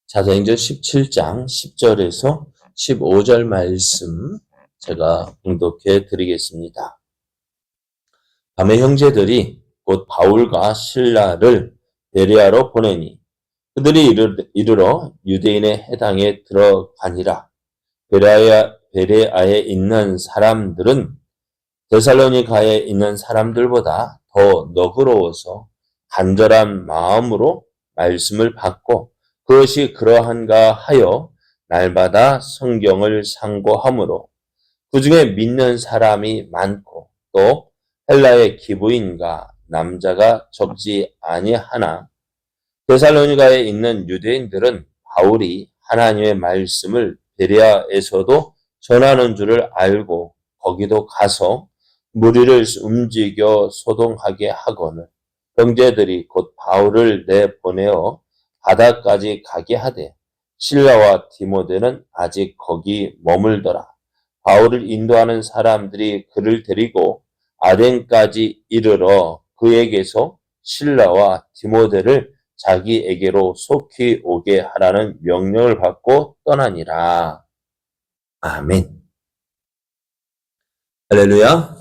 사도행전 17장 10절에서 15절 말씀 제가 봉독해 드리겠습니다. 밤에 형제들이 곧 바울과 실라를 베레아로 보내니 그들이 이르러 유대인의 해당에 들어가니라. 베레아에 있는 사람들은 데살로니가에 있는 사람들보다 더 너그러워서 간절한 마음으로 말씀을 받고 그것이 그러한가 하여 날마다 성경을 상고하므로 그 중에 믿는 사람이 많고 또 헬라의 기부인과 남자가 적지 아니하나 데살로니가에 있는 유대인들은 바울이 하나님의 말씀을 베레아에서도 전하는 줄을 알고 거기도 가서 무리를 움직여 소동하게 하거늘 형제들이 곧 바울을 내보내어 바다까지 가게 하되 실라와 디모데는 아직 거기 머물더라. 바울을 인도하는 사람들이 그를 데리고 아덴까지 이르러 그에게서 실라와 디모데를 자기에게로 속히 오게 하라는 명령을 받고 떠나니라. 아멘. 할렐루야.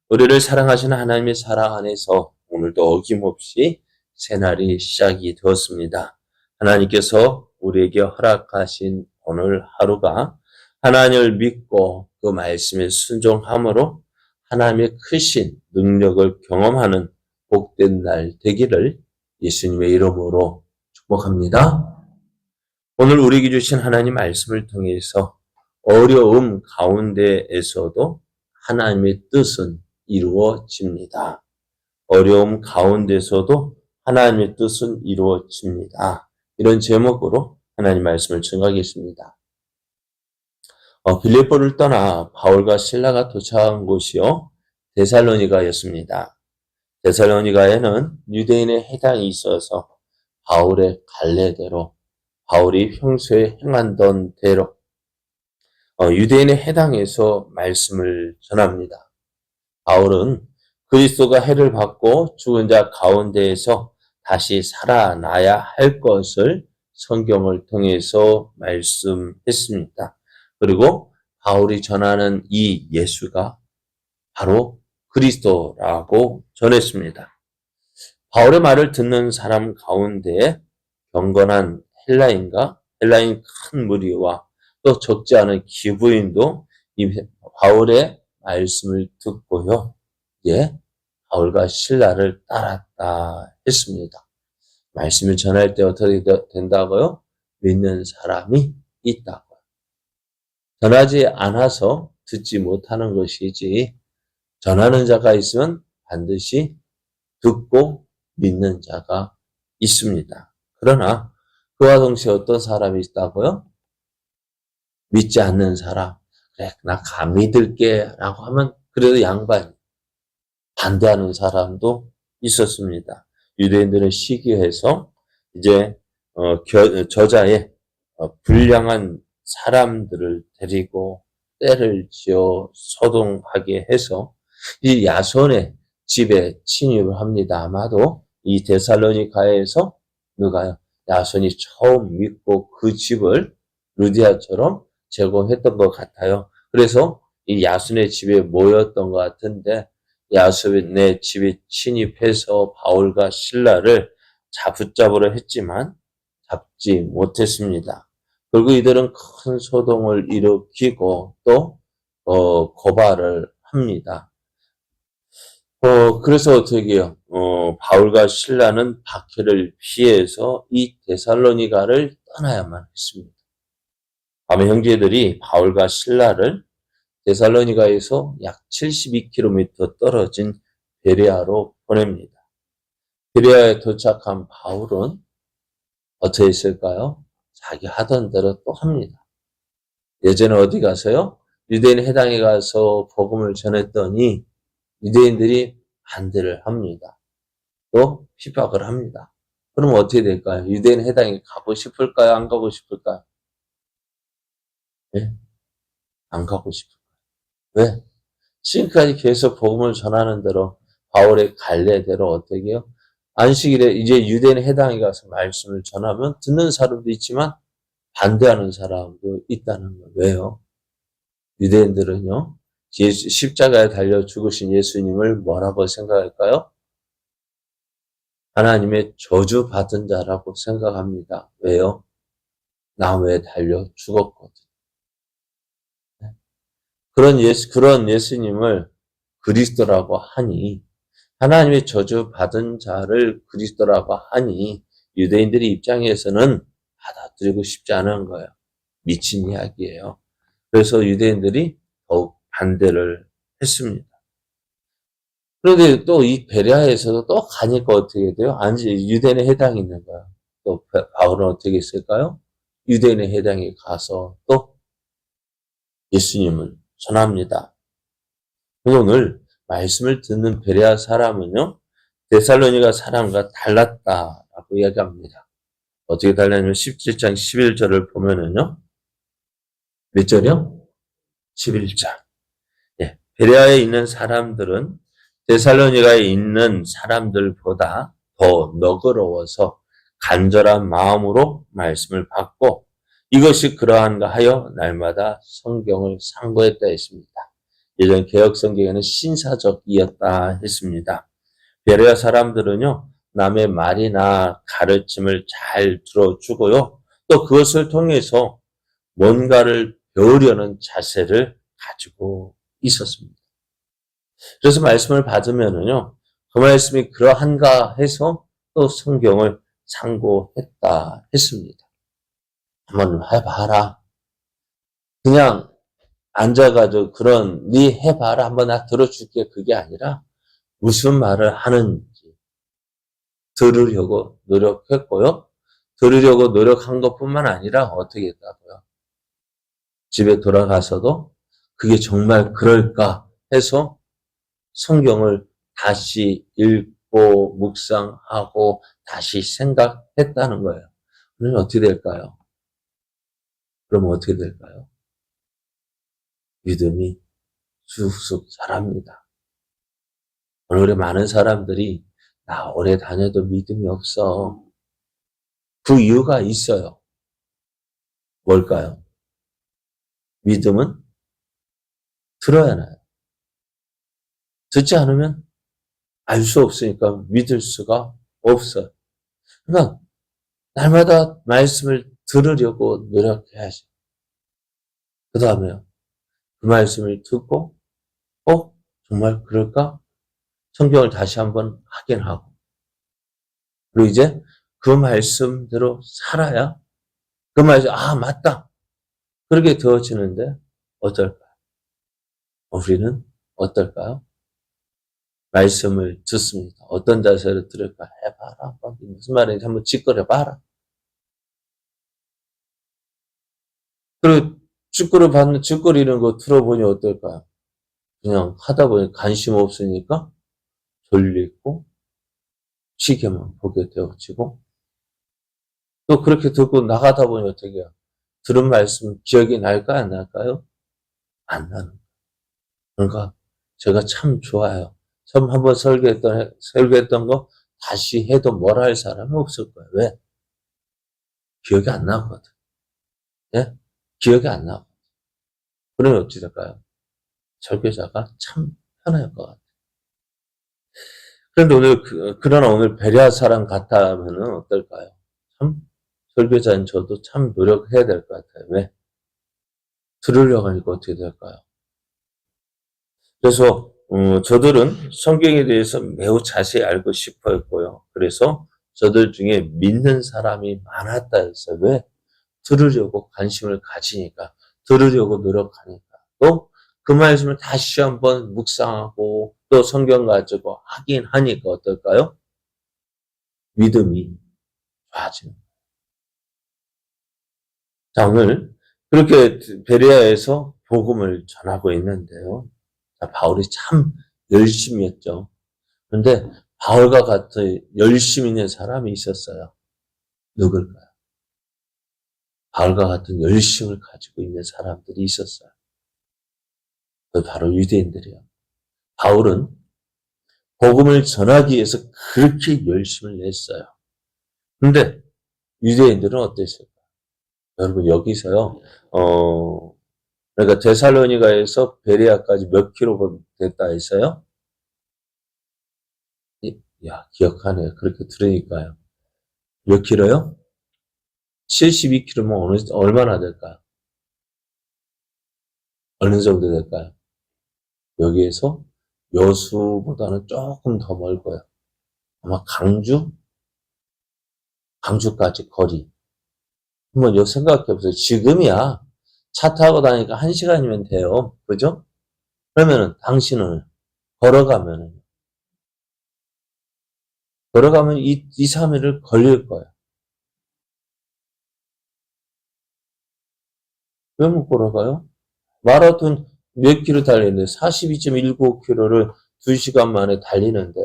우리를 사랑하시는 하나님의 사랑 안에서 오늘도 어김없이 새날이 시작이 되었습니다. 하나님께서 우리에게 허락하신 오늘 하루가 하나님을 믿고 그 말씀에 순종함으로 하나님의 크신 능력을 경험하는 복된 날 되기를 예수님의 이름으로 축복합니다. 오늘 우리에게 주신 하나님 말씀을 통해서 어려움 가운데에서도 하나님의 뜻은 이루어집니다. 어려움 가운데서도 하나님의 뜻은 이루어집니다. 이런 제목으로 하나님 말씀을 증거하겠습니다. 빌립보를 떠나 바울과 실라가 도착한 곳이요 데살로니가였습니다. 데살로니가에는 유대인의 해당이 있어서 바울의 갈래대로 바울이 평소에 행하던 대로 유대인의 해당에서 말씀을 전합니다. 바울은 그리스도가 해를 받고 죽은 자 가운데에서 다시 살아나야 할 것을 성경을 통해서 말씀했습니다. 그리고 바울이 전하는 이 예수가 바로 그리스도라고 전했습니다. 바울의 말을 듣는 사람 가운데 경건한 헬라인 큰 무리와 또 적지 않은 기부인도 이 바울의 말씀을 듣고요. 바울과 실라를 따랐다 했습니다. 말씀을 전할 때 어떻게 된다고요? 믿는 사람이 있다고요. 전하지 않아서 듣지 못하는 것이지 전하는 자가 있으면 반드시 듣고 믿는 자가 있습니다. 그러나 그와 동시에 어떤 사람이 있다고요? 믿지 않는 사람. 그래, 나 감히 믿을게 라고 하면 그래도 양반 반대하는 사람도 있었습니다. 유대인들은 시기해서 이제 저자의 불량한 사람들을 데리고 때를 지어 소동하게 해서 이 야손의 집에 침입을 합니다. 아마도 이 데살로니가에서 누가요? 야손이 처음 믿고 그 집을 루디아처럼 제공했던 것 같아요. 그래서 이 야손의 집에 모였던 것 같은데 야손의 집에 침입해서 바울과 실라를 붙잡으려 했지만 잡지 못했습니다. 그리고 이들은 큰 소동을 일으키고 또 고발을 합니다. 그래서 어떻게 해요? 바울과 실라는 박해를 피해서 이 데살로니가를 떠나야만 했습니다. 밤에 형제들이 바울과 실라를 데살로니가에서 약 72km 떨어진 베레아로 보냅니다. 베레아에 도착한 바울은 어떻게 했을까요? 자기 하던 대로 또 합니다. 예전에 어디 가서요? 유대인 해당에 가서 복음을 전했더니 유대인들이 반대를 합니다. 또 핍박을 합니다. 그럼 어떻게 될까요? 유대인 해당에 가고 싶을까요? 안 가고 싶을까요? 네? 안 가고 싶을까요? 왜? 지금까지 계속 복음을 전하는 대로 바울의 갈래대로 어떻게 해요? 안식일에 이제 유대인의 해당에 가서 말씀을 전하면 듣는 사람도 있지만 반대하는 사람도 있다는 거예요. 왜요? 유대인들은요, 십자가에 달려 죽으신 예수님을 뭐라고 생각할까요? 하나님의 저주받은 자라고 생각합니다. 왜요? 나무에 달려 죽었거든. 그런 예수님을 그리스도라고 하니, 하나님의 저주받은 자를 그리스도라고 하니, 유대인들의 입장에서는 받아들이고 싶지 않은 거예요. 미친 이야기예요. 그래서 유대인들이 더욱 반대를 했습니다. 그런데 또 이 베레아에서도 또 가니까 어떻게 돼요? 아니, 유대인에 해당이 있는 거야. 또 바울은 어떻게 했을까요? 유대인에 해당이 가서 또 예수님을 전합니다. 오늘 말씀을 듣는 베레아 사람은요, 데살로니가 사람과 달랐다라고 이야기합니다. 어떻게 달랐냐면 17장 11절을 보면은요, 몇 절이요? 11절. 예, 베레아에 있는 사람들은 데살로니가에 있는 사람들보다 더 너그러워서 간절한 마음으로 말씀을 받고 이것이 그러한가 하여 날마다 성경을 상고했다 했습니다. 예전 개역 성경에는 신사적이었다 했습니다. 베레아 사람들은요, 남의 말이나 가르침을 잘 들어주고요, 또 그것을 통해서 뭔가를 배우려는 자세를 가지고 있었습니다. 그래서 말씀을 받으면은요, 그 말씀이 그러한가 해서 또 성경을 상고했다 했습니다. 한번 해봐라. 그냥 앉아가지고 네 해봐라. 한번 나 들어줄게. 그게 아니라 무슨 말을 하는지 들으려고 노력했고요. 들으려고 노력한 것뿐만 아니라 어떻게 했다고요? 집에 돌아가서도 그게 정말 그럴까 해서 성경을 다시 읽고 묵상하고 다시 생각했다는 거예요. 그러면 어떻게 될까요? 그러면 어떻게 될까요? 믿음이 쑥쑥 자랍니다. 오늘의 많은 사람들이 나 오래 다녀도 믿음이 없어. 그 이유가 있어요. 뭘까요? 믿음은 들어야 나요. 듣지 않으면 알 수 없으니까 믿을 수가 없어요. 그러니까 날마다 말씀을 들으려고 노력해야죠. 그 다음에요. 그 말씀을 듣고 정말 그럴까? 성경을 다시 한번 확인하고 그리고 이제 그 말씀대로 살아야 그 말씀 맞다. 그렇게 되어지는데 어떨까요? 우리는 어떨까요? 말씀을 듣습니다. 어떤 자세로 들을까? 해봐라. 무슨 말인지 한번 찌끄려봐라. 그리고 찌끄리는 거 들어보니 어떨까요? 그냥 하다 보니 관심 없으니까 졸리고 시계만 보게 되어지고 또 그렇게 듣고 나가다 보니 어떻게 해요? 들은 말씀 기억이 날까요? 안 날까요? 안 나는 거예요. 그러니까 제가 참 좋아요. 처음 한번 설교했던 거 다시 해도 뭐라 할 사람이 없을 거예요. 왜? 기억이 안 나거든. 예? 기억이 안 나거든. 그러면 어찌 될까요? 설교자가 참 편할 것 같아요. 그런데 그러나 오늘 베레아 사람 같다면은 어떨까요? 참, 설교자인 저도 참 노력해야 될 것 같아요. 왜? 들으려고 하니까 어떻게 될까요? 그래서, 저들은 성경에 대해서 매우 자세히 알고 싶어 했고요. 그래서 저들 중에 믿는 사람이 많았다 했어요. 왜? 들으려고 관심을 가지니까, 들으려고 노력하니까. 또 그 말씀을 다시 한번 묵상하고 또 성경 가지고 확인하니까 어떨까요? 믿음이 좋아지는 거예요. 자, 오늘 그렇게 베레아에서 복음을 전하고 있는데요. 자, 바울이 참 열심히 했죠. 그런데 바울과 같은 열심히 있는 사람이 있었어요. 누굴까요? 바울과 같은 열심을 가지고 있는 사람들이 있었어요. 그 바로 유대인들이에요. 바울은 복음을 전하기 위해서 그렇게 열심을 냈어요. 근데 유대인들은 어땠을까? 여러분 여기서요. 그러니까 데살로니가에서 베레아까지 몇 킬로 됐다 했어요? 야, 기억하네요. 그렇게 들으니까요. 몇 킬로요? 72킬로면 얼마나 될까요? 어느 정도 될까요? 여기에서 여수보다는 조금 더 멀고요. 아마 강주까지 거리. 한번 요 생각해 보세요. 지금이야 차 타고 다니까 1시간이면 돼요. 그죠? 그러면은 당신은 걸어가면 2, 3일을 걸릴 거예요. 왜 못 걸어가요? 마라톤 몇 킬로 달리는데 42.19킬로를 2시간 만에 달리는데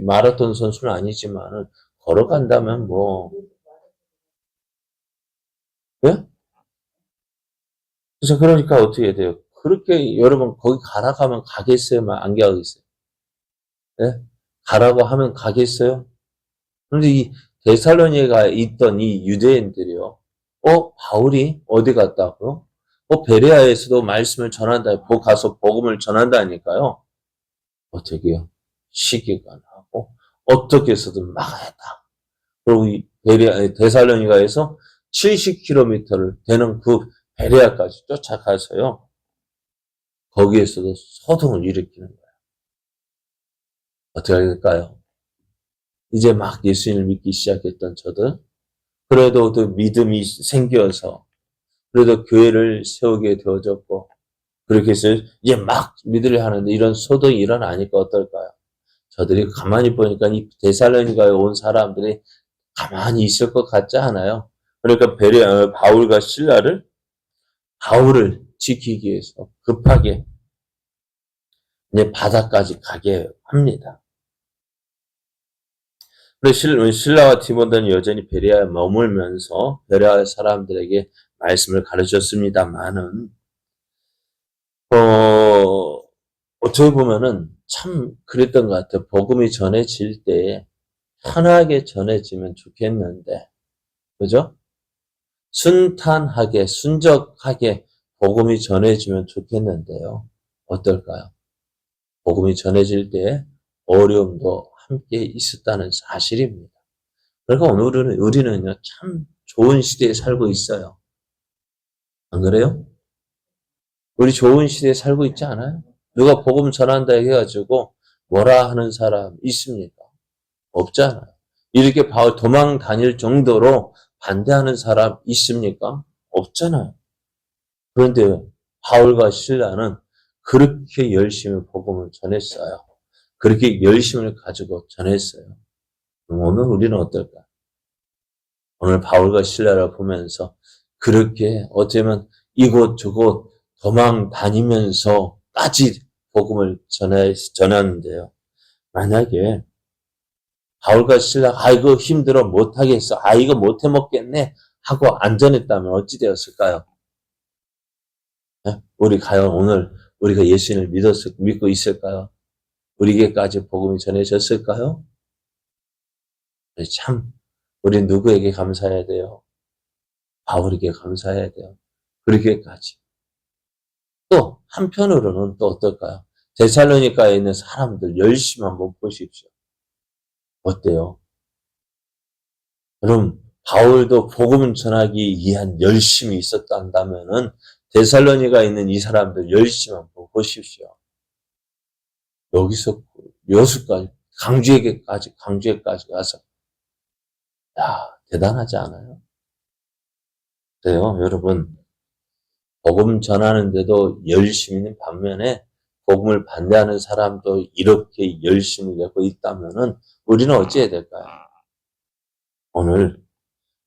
마라톤 선수는 아니지만은 걸어간다면 뭐 예? 그래서 그러니까 어떻게 돼요? 그렇게 여러분 거기 가라고 하면 가겠어요? 안 가겠어요? 예? 가라고 하면 가겠어요? 그런데 이 데살로니가에 있던 이 유대인들이요. 바울이 어디 갔다고요? 베레아에서도 말씀을 전한다. 가서 복음을 전한다니까요. 어떻게 해요? 시기가 나고 어떻게 해서든 막아야다. 그리고 이 데살로니가에서 70km를 되는 그 베레아까지 쫓아가서요. 거기에서도 소동을 일으키는 거예요. 어떻게 될까요? 이제 막 예수님을 믿기 시작했던 저들, 그래도 또 믿음이 생겨서, 그래도 교회를 세우게 되어졌고, 그렇게 해서 이제 막 믿으려 하는데 이런 소동이 일어나니까 어떨까요? 저들이 가만히 보니까 이 데살로니가에 온 사람들이 가만히 있을 것 같지 않아요? 그러니까 바울을 지키기 위해서 급하게 이제 바다까지 가게 합니다. 그런데 실라와 디모데는 여전히 베레아에 머물면서 베레아 사람들에게 말씀을 가르쳤습니다만은, 어떻게 보면은 참 그랬던 것 같아요. 복음이 전해질 때 편하게 전해지면 좋겠는데, 그죠? 순탄하게, 순적하게 복음이 전해지면 좋겠는데요. 어떨까요? 복음이 전해질 때 어려움도 함께 있었다는 사실입니다. 그러니까 오늘 우리는요, 참 좋은 시대에 살고 있어요. 안 그래요? 우리 좋은 시대에 살고 있지 않아요? 누가 복음 전한다 해가지고 뭐라 하는 사람 있습니까? 없잖아요. 이렇게 도망 다닐 정도로 반대하는 사람 있습니까? 없잖아요. 그런데 바울과 실라는 그렇게 열심히 복음을 전했어요. 그렇게 열심을 가지고 전했어요. 그럼 오늘 우리는 어떨까? 오늘 바울과 실라를 보면서 그렇게 어쩌면 이곳 저곳 도망 다니면서까지 복음을 전하는데요. 만약에 바울과 실라, 이거 힘들어 못하겠어. 이거 못해 먹겠네. 하고 안전했다면 어찌 되었을까요? 우리 과연 오늘 우리가 예수님을 믿고 있을까요? 우리에게까지 복음이 전해졌을까요? 참, 우리 누구에게 감사해야 돼요? 바울에게 감사해야 돼요. 그렇게까지. 또 한편으로는 또 어떨까요? 데살로니가에 있는 사람들 열심히 한번 보십시오. 어때요? 그럼 바울도 복음 전하기 위한 열심이 있었다면은 데살로니가에 있는 이 사람들 열심히 한번 보십시오. 여기서 여수까지 강주에까지 가서 대단하지 않아요? 그래요, 여러분. 복음 전하는데도 열심히 있는 반면에 복음을 반대하는 사람도 이렇게 열심히 내고 있다면은 우리는 어찌해야 될까요? 오늘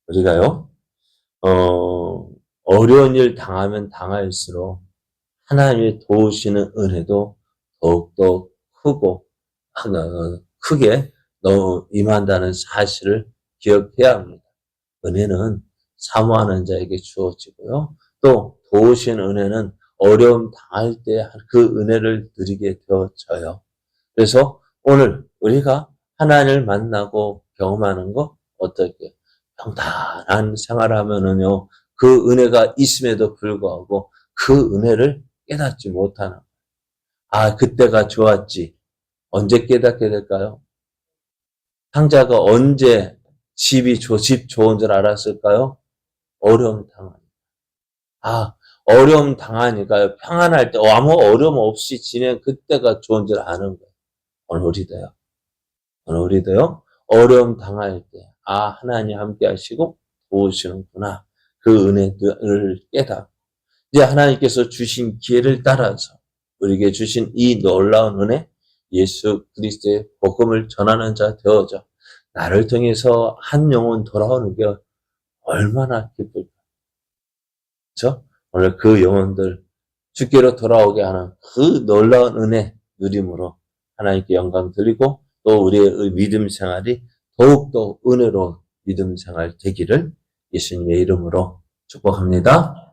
우리가요, 어려운 일 당하면 당할수록 하나님의 도우시는 은혜도 더욱더 크게 임한다는 사실을 기억해야 합니다. 은혜는 사모하는 자에게 주어지고요. 또 도우신 은혜는 어려움 당할 때 그 은혜를 누리게 되어져요. 그래서 오늘 우리가 하나님을 만나고 경험하는 거 어떻게 평탄한 생활하면은요, 그 은혜가 있음에도 불구하고 그 은혜를 깨닫지 못하는, 아, 그때가 좋았지. 언제 깨닫게 될까요? 상자가 언제 집 좋은 줄 알았을까요? 어려움 당하니까. 아, 어려움 당하니까 평안할 때 아무 어려움 없이 지낸 그때가 좋은 줄 아는 거예요. 오늘 우리도요. 오늘 우리도요. 어려움 당할 때, 아, 하나님 함께 하시고 도우시는구나. 그 은혜를 깨닫고, 이제 하나님께서 주신 기회를 따라서 우리에게 주신 이 놀라운 은혜, 예수 그리스도의 복음을 전하는 자 되어져 나를 통해서 한 영혼 돌아오는 게 얼마나 기쁠까. 그렇죠? 오늘 그 영혼들 주께로 돌아오게 하는 그 놀라운 은혜 누림으로 하나님께 영광 드리고, 또 우리의 믿음 생활이 더욱더 은혜로운 믿음 생활 되기를 예수님의 이름으로 축복합니다.